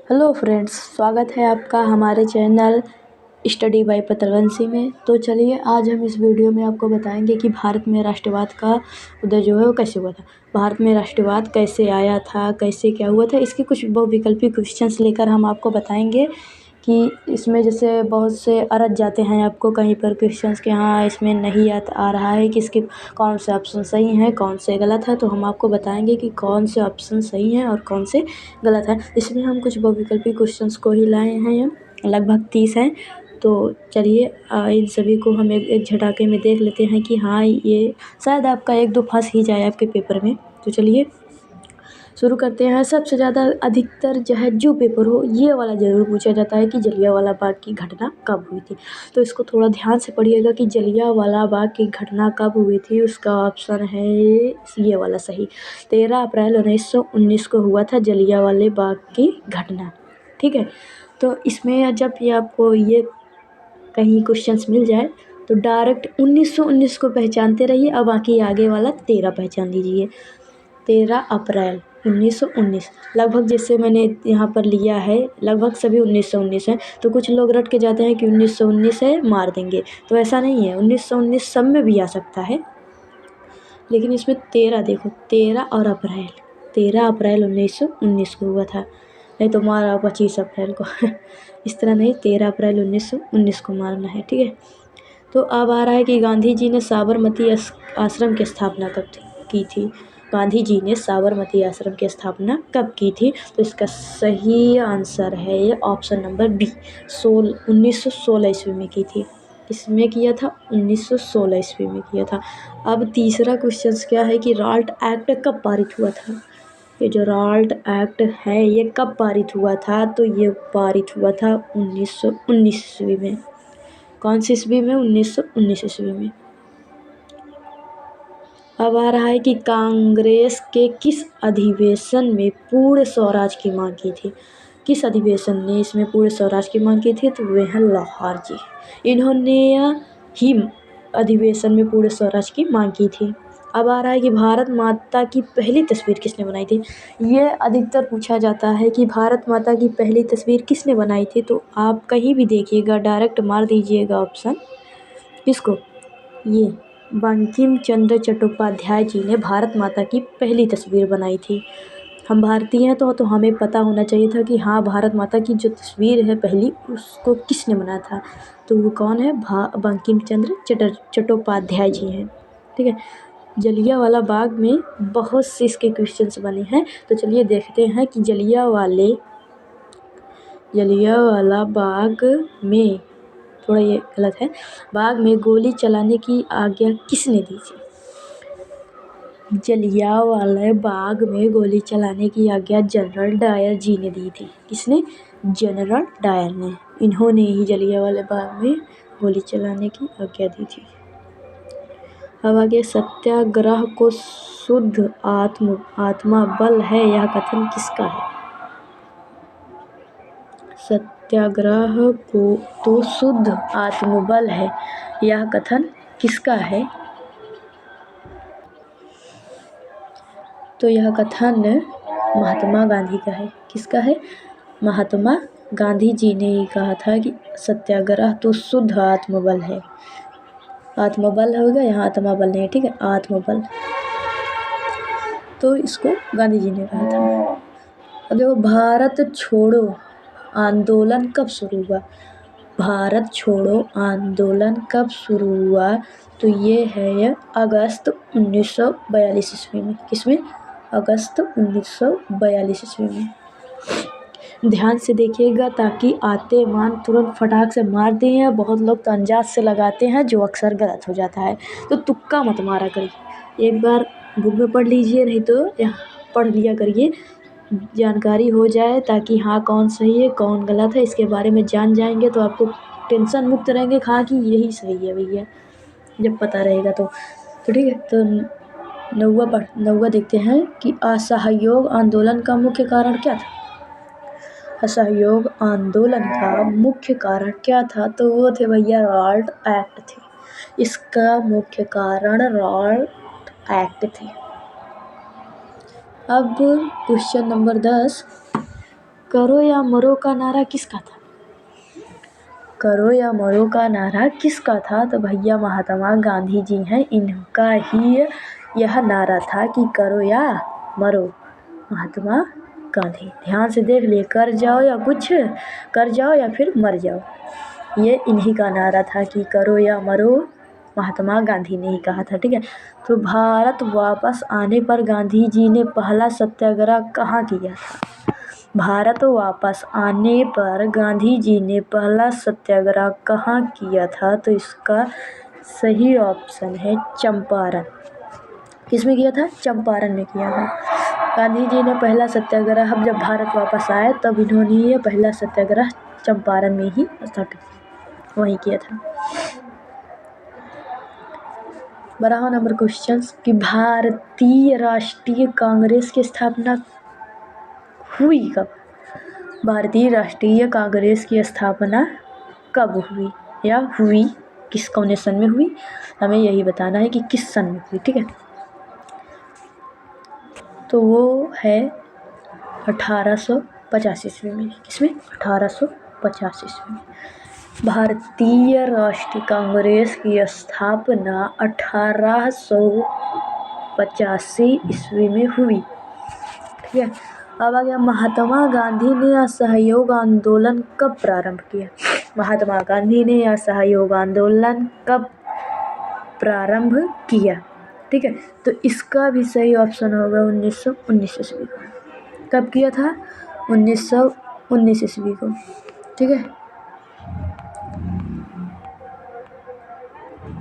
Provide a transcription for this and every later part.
Hello friends, स्वागत है आपका हमारे चैनल स्टडी बाय पतरवंशी में। तो चलिए आज हम इस वीडियो में आपको बताएंगे कि भारत में राष्ट्रवाद का उदय जो है वो कैसे हुआ था। भारत में राष्ट्रवाद कैसे आया था, कैसे क्या हुआ था, इसके कुछ बहुविकल्पी क्वेश्चंस लेकर हम आपको बताएंगे कि इसमें जैसे बहुत से अरज जाते हैं आपको कहीं पर क्वेश्चंस के हाँ इसमें नहीं आ रहा है कि इसके कौन से ऑप्शन सही हैं कौन से गलत है। तो हम आपको बताएंगे कि कौन से ऑप्शन सही हैं और कौन से गलत है। इसमें हम कुछ बहुविकल्पी क्वेश्चंस को ही लाए हैं, लगभग 30 हैं। तो चलिए इन सभी को हम एक झटाके में देख लेते हैं कि हाँ ये शायद आपका एक दो फंस ही जाए आपके पेपर में। तो चलिए शुरू करते हैं। सबसे ज़्यादा अधिकतर जो है जो पेपर हो ये वाला ज़रूर पूछा जाता है कि जलियांवाला बाग की घटना कब हुई थी। तो इसको थोड़ा ध्यान से पढ़िएगा कि जलियांवाला बाग की घटना कब हुई थी। उसका ऑप्शन है ये वाला सही, 13 अप्रैल 1919 को हुआ था जलियांवाले बाग की घटना। ठीक है, तो इसमें जब ये आपको ये कहीं क्वेश्चंस मिल जाए तो डायरेक्ट 1919 को पहचानते रहिए और बाकी आगे वाला 13 पहचान लीजिए। 13 अप्रैल 1919 लगभग जैसे मैंने यहाँ पर लिया है लगभग सभी 1919 हैं। तो कुछ लोग रट के जाते हैं कि 1919 है मार देंगे, तो ऐसा नहीं है। 1919 सब में भी आ सकता है, लेकिन इसमें 13 देखो 13 और अप्रैल 13 अप्रैल 1919 को हुआ था, नहीं तो मारा 25 अप्रैल को इस तरह नहीं, 13 अप्रैल 1919 को मारना है। ठीक है, तो अब आ रहा है कि गांधी जी ने साबरमती आश्रम की स्थापना कब की थी। गांधी जी ने साबरमती आश्रम की स्थापना कब की थी। तो इसका सही आंसर है ये ऑप्शन नंबर बी, 1916 ईस्वी में की थी। इसमें किया था 1916 ईस्वी में किया था। अब तीसरा क्वेश्चन क्या है कि राल्ट एक्ट कब पारित हुआ था। ये जो राल्ट एक्ट है ये कब पारित हुआ था। तो ये पारित हुआ था 1919 ईस्वी में। कौन सी ईस्वी में? 1919 ईस्वी में। अब आ रहा है कि कांग्रेस के किस अधिवेशन में पूर्ण स्वराज की मांग की थी। किस अधिवेशन ने इसमें पूर्ण स्वराज की मांग की थी। तो वे हैं लाहौर जी, इन्होंने ही अधिवेशन में पूर्ण स्वराज की मांग की थी। अब आ रहा है कि भारत माता की पहली तस्वीर किसने बनाई थी। ये अधिकतर पूछा जाता है कि भारत माता की पहली तस्वीर किसने बनाई थी। तो आप कहीं भी देखिएगा डायरेक्ट मार दीजिएगा ऑप्शन किसको, ये बंकिम चंद्र चट्टोपाध्याय जी ने भारत माता की पहली तस्वीर बनाई थी। हम भारतीय हैं तो हमें पता होना चाहिए था कि हाँ भारत माता की जो तस्वीर है पहली उसको किसने बनाया था। तो वो कौन है, बंकिम चंद्र चट्टोपाध्याय जी हैं। ठीक है, जलियांवाला बाग में बहुत से इसके क्वेश्चंस बने हैं। तो चलिए देखते हैं कि जलियांवाला बाग में, थोड़ा ये गलत है, बाग में गोली चलाने की आज्ञा किसने दी थी। जलियांवाला बाग में गोली चलाने की आज्ञा जनरल डायर जी ने दी थी। किसने? जनरल डायर ने। इन्होंने ही जलियांवाला बाग में गोली चलाने की आज्ञा दी थी। अब आगे, सत्याग्रह को शुद्ध आत्मा बल है यह कथन किसका है। सत्याग्रह को तो शुद्ध आत्मबल है यह कथन किसका है। तो यह कथन महात्मा गांधी का है। किसका है? महात्मा गांधी जी ने ही कहा था कि सत्याग्रह तो शुद्ध आत्मबल है। आत्मबल होगा, यहाँ आत्मबल नहीं, ठीक है, आत्मबल। तो इसको गांधी जी ने कहा था। अब देखो, भारत छोड़ो आंदोलन कब शुरू हुआ। भारत छोड़ो आंदोलन कब शुरू हुआ। तो ये है अगस्त 1942 ईस्वी में। किसमें? अगस्त 1942 ईस्वी में। ध्यान से देखिएगा ताकि आते मान तुरंत फटाक से मार दें, या बहुत लोग तो अंदाज से लगाते हैं जो अक्सर गलत हो जाता है। तो तुक्का मत मारा करिए, एक बार बुक में पढ़ लीजिए, नहीं तो पढ़ लिया करिए, जानकारी हो जाए ताकि हाँ कौन सही है कौन गलत है इसके बारे में जान जाएंगे तो आपको टेंशन मुक्त रहेंगे। हाँ कि यही सही है भैया, जब पता रहेगा तो ठीक है। तो नौवा देखते हैं कि असहयोग आंदोलन का मुख्य कारण क्या था। असहयोग आंदोलन का मुख्य कारण क्या था। तो वो थे भैया राल्ट एक्ट थे। इसका मुख्य कारण राल्ट एक्ट थे। अब क्वेश्चन नंबर 10, करो या मरो का नारा किसका था? करो या मरो का नारा किसका था? तो भैया महात्मा गांधी जी हैं, इनका ही यह नारा था कि करो या मरो। महात्मा गांधी, ध्यान से देख लिए, कर जाओ या कुछ कर जाओ या फिर मर जाओ, ये इन्हीं का नारा था कि करो या मरो। महात्मा गांधी ने ही कहा था, ठीक है। तो भारत वापस आने पर गांधी जी ने पहला सत्याग्रह कहाँ किया था? भारत वापस आने पर गांधी जी ने पहला सत्याग्रह कहाँ किया था? तो इसका सही ऑप्शन है चंपारण। किस में किया था? चंपारण में किया था। गांधी जी ने पहला सत्याग्रह जब भारत वापस आए तब इन्होंने ये पहला सत्याग्रह चंपारण में ही स्थापित किया, वहीं किया था। 12वां नंबर क्वेश्चन कि भारतीय राष्ट्रीय कांग्रेस की स्थापना हुई कब? भारतीय राष्ट्रीय कांग्रेस की स्थापना कब हुई या हुई, किस कौन सन में हुई, हमें यही बताना है कि किस सन में हुई, ठीक है। तो वो है 1850 ईस्वी में। किसमें? 1850 ईस्वी में। भारतीय राष्ट्रीय कांग्रेस की स्थापना 1885 ईस्वी में हुई, ठीक है। अब आ गया महात्मा गांधी ने असहयोग आंदोलन कब प्रारंभ किया? महात्मा गांधी ने असहयोग आंदोलन कब प्रारंभ किया, ठीक है। तो इसका भी सही ऑप्शन होगा 1919 ईस्वी को। कब किया था? 1919 ईस्वी को, ठीक है।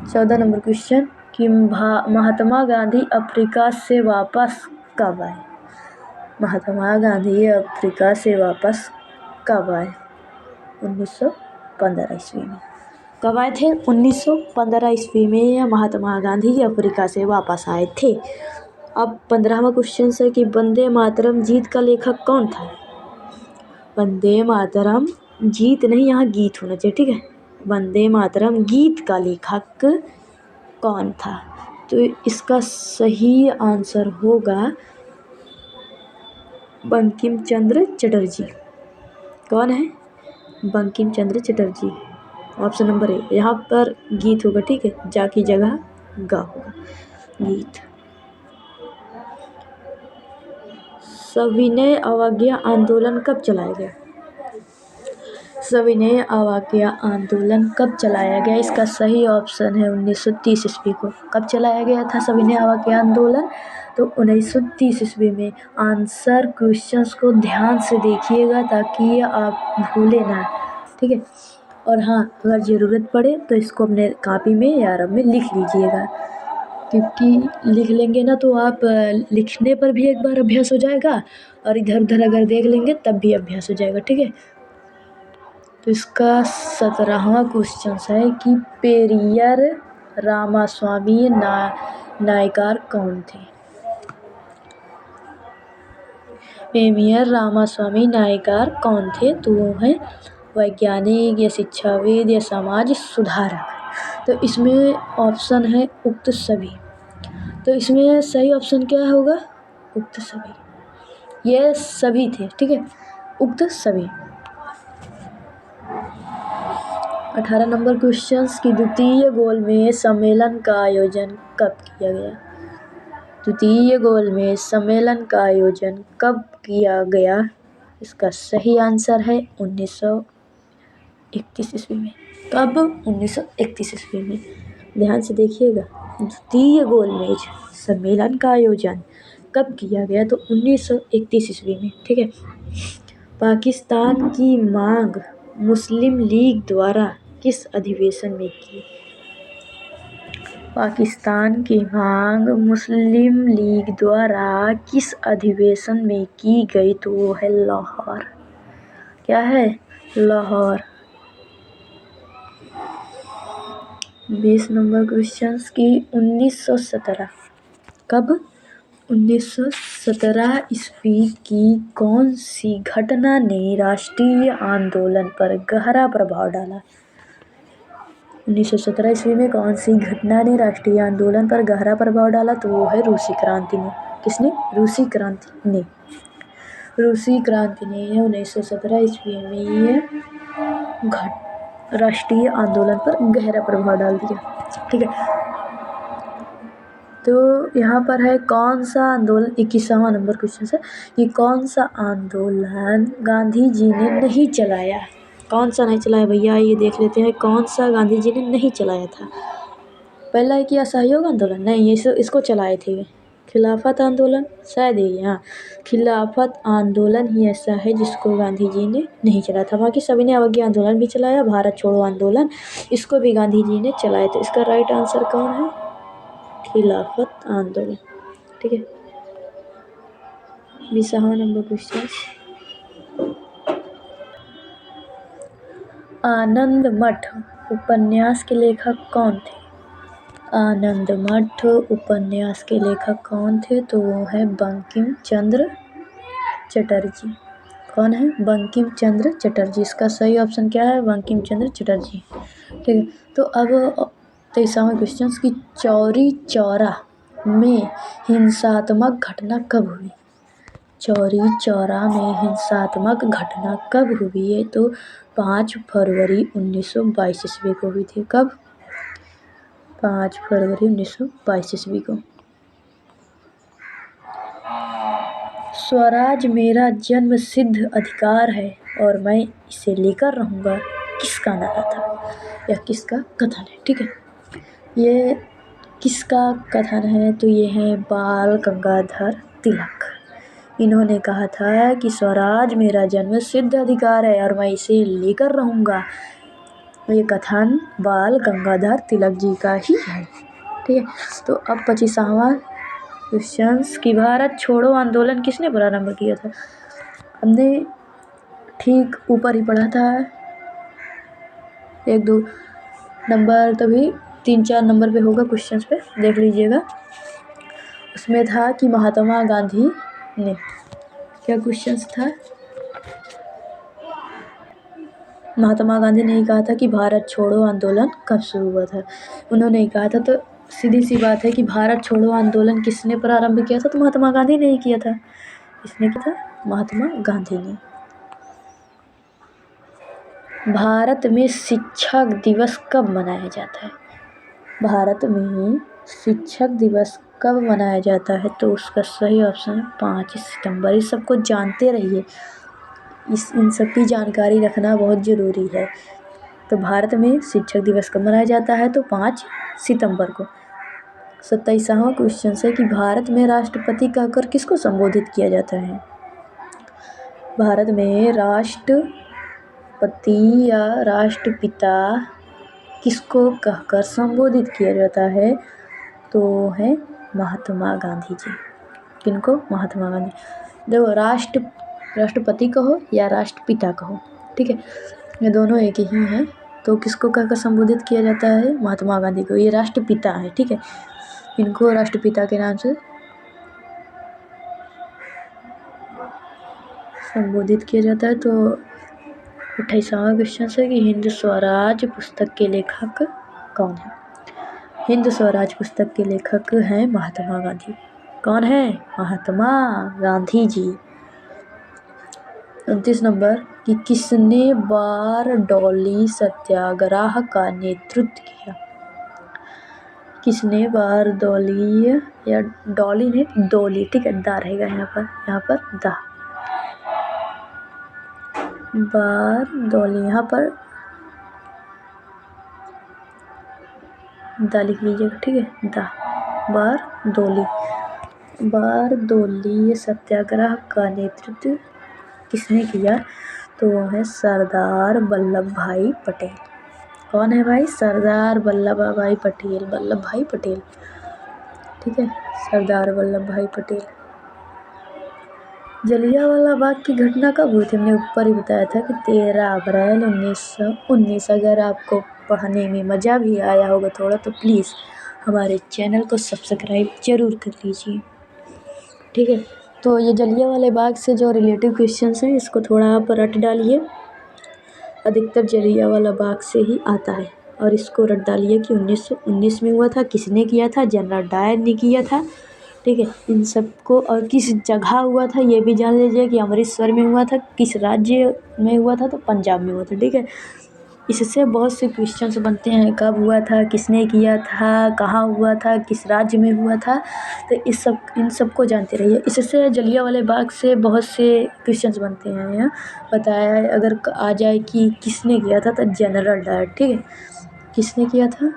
14 नंबर क्वेश्चन कि महात्मा गांधी अफ्रीका से वापस कब आए? महात्मा गांधी अफ्रीका से वापस कब आए? 1915 ईस्वी में। कब आए थे? 1915 ईस्वी में महात्मा गांधी अफ्रीका से वापस आए थे। अब 15वां क्वेश्चन है कि वंदे मातरम गीत का लेखक कौन था? वंदे मातरम गीत नहीं, यहाँ गीत होना चाहिए, ठीक है। वंदे मातरम गीत का लेखक कौन था? तो इसका सही आंसर होगा बंकिम चंद्र चटर्जी। कौन है? Bankim Chandra Chatterjee. Option number A, यहाँ पर गीत होगा, ठीक है, जा की जगह गा होगा, गीत। सविनय अवज्ञा आंदोलन कब चलाया गया? सविनय अवज्ञा आंदोलन कब चलाया गया? इसका सही ऑप्शन है 1930 ईस्वी को। कब चलाया गया था सविनय अवज्ञा आंदोलन? तो 1930 ईस्वी में। आंसर क्वेश्चंस को ध्यान से देखिएगा ताकि आप भूले ना, ठीक है। और हाँ, अगर ज़रूरत पड़े तो इसको अपने कॉपी में या रब में लिख लीजिएगा, क्योंकि लिख लेंगे ना तो आप लिखने पर भी एक बार अभ्यास हो जाएगा और इधर उधर अगर देख लेंगे तब भी अभ्यास हो जाएगा, ठीक है। तो इसका 17वां क्वेश्चन है कि पेरियर रामास्वामी नायकर कौन थे? पेरियर रामास्वामी नायकर कौन थे? तो वो हैं वैज्ञानिक या शिक्षाविद या समाज सुधारक। तो इसमें ऑप्शन है उक्त सभी। तो इसमें सही ऑप्शन क्या होगा? उक्त सभी। ये सभी थे, ठीक है, उक्त सभी। 18 नंबर क्वेश्चन की द्वितीय गोलमेज सम्मेलन का आयोजन कब किया गया? द्वितीय गोलमेज सम्मेलन का आयोजन कब किया गया? इसका सही आंसर है 1931 ईस्वी में। कब? 1931 ईस्वी में। ध्यान से देखिएगा, द्वितीय गोलमेज सम्मेलन का आयोजन कब किया गया? तो 1931 ईस्वी में, ठीक है। पाकिस्तान की मांग मुस्लिम लीग द्वारा किस अधिवेशन में की? पाकिस्तान की मांग मुस्लिम लीग द्वारा किस अधिवेशन में की गई? तो वो है लाहौर। क्या है? लाहौर। 20 नंबर क्वेश्चन की 1917 कब? 1917 ईस्वी की कौन सी घटना ने राष्ट्रीय आंदोलन पर गहरा प्रभाव डाला? 1917 ईस्वी में कौन सी घटना ने राष्ट्रीय आंदोलन पर गहरा प्रभाव डाला? तो वो है रूसी क्रांति ने। किसने? रूसी क्रांति ने। रूसी क्रांति ने 1917 ईस्वी में ये राष्ट्रीय आंदोलन पर गहरा प्रभाव डाल दिया। ठीक है, तो यहाँ पर है कौन सा आंदोलन, 21वां नंबर क्वेश्चन है कि कौन सा आंदोलन गांधी जी ने नहीं चलाया। कौन सा नहीं चलाया भैया, ये देख लेते हैं कौन सा गांधी जी ने नहीं चलाया था। पहला है कि असहयोग आंदोलन, नहीं इसको चलाए थे। खिलाफत आंदोलन, शायद ये हाँ खिलाफत आंदोलन ही ऐसा है जिसको गांधी जी ने नहीं चलाया था। बाकी सभी ने अवज्ञा आंदोलन भी चलाया, भारत छोड़ो आंदोलन इसको भी गांधी जी ने चलाया। तो इसका राइट आंसर कौन है, खिलाफत आंदोलन। ठीक है, 20वां नंबर क्वेश्चन, आनंद मठ उपन्यास के लेखक कौन थे। आनंद मठ उपन्यास के लेखक कौन थे, तो वो है बंकिम चंद्र चटर्जी। कौन है, बंकिम चंद्र चटर्जी। इसका सही ऑप्शन क्या है, बंकिम चंद्र चटर्जी। ठीक है, तो अब 23वां क्वेश्चन की चौरी चौरा में हिंसात्मक घटना कब हुई। चौरी चौरा में हिंसात्मक घटना कब हुई है, तो 5 फरवरी 1922 ईस्वी को हुई थी। कब, 5 फरवरी 1922 ईस्वी को। स्वराज मेरा जन्म सिद्ध अधिकार है और मैं इसे लेकर रहूँगा, किसका नारा था या किसका कथन है। ठीक है, ये किसका कथन है, तो ये है बाल गंगाधर तिलक। इन्होंने कहा था कि स्वराज मेरा जन्म सिद्ध अधिकार है और मैं इसे लेकर रहूँगा। ये कथन बाल गंगाधर तिलक जी का ही है। ठीक है, तो अब 25वां क्वेश्चन कि भारत छोड़ो आंदोलन किसने प्रारंभ किया था। हमने ठीक ऊपर ही पढ़ा था, 1-2 नंबर तभी 3-4 नंबर पे होगा क्वेश्चन पे, देख लीजिएगा। उसमें था कि महात्मा गांधी ने, क्या क्वेश्चन था, महात्मा गांधी ने कहा था कि भारत छोड़ो आंदोलन कब शुरू हुआ था। उन्होंने कहा था, तो सीधी सी बात है कि भारत छोड़ो आंदोलन किसने प्रारंभ किया था, तो महात्मा गांधी ने ही किया था। इसने किया था, महात्मा गांधी ने। भारत में शिक्षक दिवस कब मनाया जाता है। भारत में शिक्षक दिवस कब मनाया जाता है, तो उसका सही ऑप्शन है 5 सितंबर। इस सबको जानते रहिए, इन सब की जानकारी रखना बहुत ज़रूरी है। तो भारत में शिक्षक दिवस कब मनाया जाता है, तो 5 सितंबर को। 27वां क्वेश्चन है कि भारत में राष्ट्रपति कहकर किसको संबोधित किया जाता है। भारत में राष्ट्रपति या राष्ट्रपिता किसको कहकर संबोधित किया जाता है, तो है महात्मा गांधी जी। किनको, महात्मा गांधी। देखो, राष्ट्रपति कहो या राष्ट्रपिता कहो, ठीक है, ये दोनों एक ही हैं। तो किसको कहकर संबोधित किया जाता है, महात्मा गांधी को। ये राष्ट्रपिता है, ठीक है, इनको राष्ट्रपिता के नाम से संबोधित किया जाता है। तो 28वां क्वेश्चन है कि हिंद स्वराज पुस्तक के लेखक कौन है। हिंद स्वराज पुस्तक के लेखक हैं महात्मा गांधी। कौन है, महात्मा गांधी जी। 29 नंबर कि किसने बारडोली सत्याग्रह का नेतृत्व किया। किसने बारडोली या डोली ने डोली, ठीक है, दा रहेगा यहाँ पर दा, बारडोली, यहाँ पर दा लिख लीजिएगा, ठीक है, दा, बारडोली सत्याग्रह का नेतृत्व किसने किया, तो वो है सरदार वल्लभ भाई पटेल। कौन है भाई, सरदार वल्लभ भाई पटेल, ठीक है, सरदार वल्लभ भाई पटेल। जलियांवाला बाग की घटना कब हुई थी, हमने ऊपर ही बताया था कि 13 अप्रैल 1919। अगर आपको पढ़ने में मज़ा भी आया होगा थोड़ा, तो प्लीज़ हमारे चैनल को सब्सक्राइब ज़रूर कर लीजिए, ठीक है। तो ये जलियांवाला बाग से जो रिलेटिव क्वेश्चन हैं, इसको थोड़ा आप रट डालिए। अधिकतर जलियांवाला बाग से ही आता है, और इसको रट डालिए कि 1919 में हुआ था, किसने किया था, जनरल डायर ने किया था, ठीक है। इन सबको और किस जगह हुआ था ये भी जान लीजिए कि अमृतसर में हुआ था, किस राज्य में हुआ था, तो पंजाब में हुआ था, ठीक है। इससे बहुत से क्वेश्चंस बनते हैं, कब हुआ था, किसने किया था, कहाँ हुआ था, किस राज्य में हुआ था, तो इन सब को जानते रहिए। इससे जलियांवाला बाग से बहुत से क्वेश्चंस बनते हैं। यहाँ बताया है, अगर आ जाए कि किसने किया था, तो जनरल डायर, ठीक है। किसने किया था?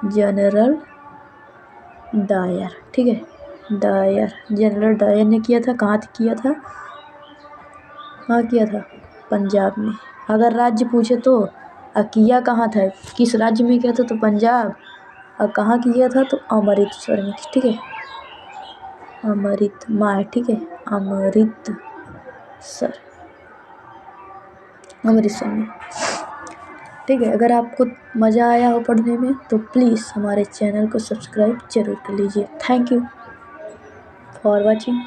जनरल डायर, ठीक है। जनरल डायर ने किया था। कहाँ किया था? हाँ किया था पंजाब में। अगर राज्य पूछे तो किया कहाँ था, किस राज्य में किया था, तो पंजाब। और कहाँ किया था, तो अमृतसर में, ठीक है। ठीक है, अमृतसर में, ठीक है। अगर आपको मज़ा आया हो पढ़ने में तो प्लीज़ हमारे चैनल को सब्सक्राइब जरूर कर लीजिए। Thank you for watching.